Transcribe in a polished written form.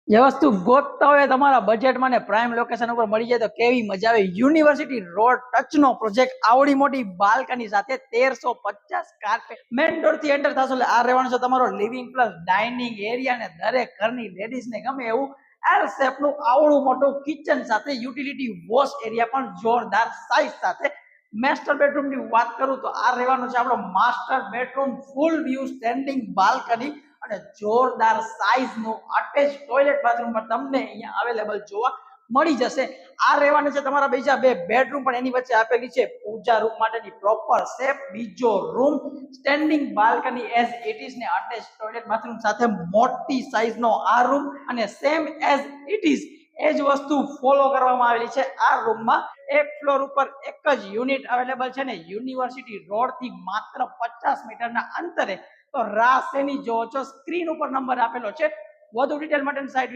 જે વસ્તુ ગોતતા હોય તમારા બજેટમાં ને પ્રાઇમ લોકેશન ઉપર મળી જાય તો કેવી મજા આવે। યુનિવર્સિટી રોડ ટચનો પ્રોજેક્ટ, આવડી મોટી બાલ્કની સાથે 1350 કાર્પેટ, મેઇન ડોર થી એન્ટર થશો એટલે આ રહેવાનું છે તમારો લિવિંગ પ્લસ ડાઇનિંગ એરિયા ને દરેક ઘરની લેડીઝ ને ગમે એવું એલ શેપ નું આવડું મોટું કિચન સાથે યુટિલિટી વોશ એરિયા પણ જોરદાર સાઇઝ સાથે। માસ્ટર બેડરૂમ ની વાત કરું તો આ રહેવાનું છે આપણો માસ્ટર બેડરૂમ, ફૂલ વ્યૂ સ્ટેન્ડિંગ બાલ્કની અને જોરદાર સાઇઝ નું અટેચ ટોયલેટ બાથરૂમ પણ તમને અહીંયા અવેલેબલ જોવા મળી જશે। આ રહેવાનું છે તમારા બીજા બે બેડરૂમ પણ એની વચ્ચે આપેલી છે પૂજા રૂમ માટેની પ્રોપર શેપ, બીજો room standing balcony as it is ને અટેચ ટોયલેટ બાથરૂમ સાથે મોટી સાઇઝ નો આ રૂમ અને સેમ એઝ ઇટ ઇઝ એ જ વસ્તુ ફોલો કરવામાં આવેલી છે આ રૂમમાં। એક ફ્લોર ઉપર એક જ યુનિટ અવેલેબલ છે ને યુનિવર્સિટી રોડ થી માત્ર 50 મીટરના અંતરે। તો રાહ શેની જોવો છો? સ્ક્રીન ઉપર નંબર આપેલો છે, વધુ ડિટેલ માટે સાઇટ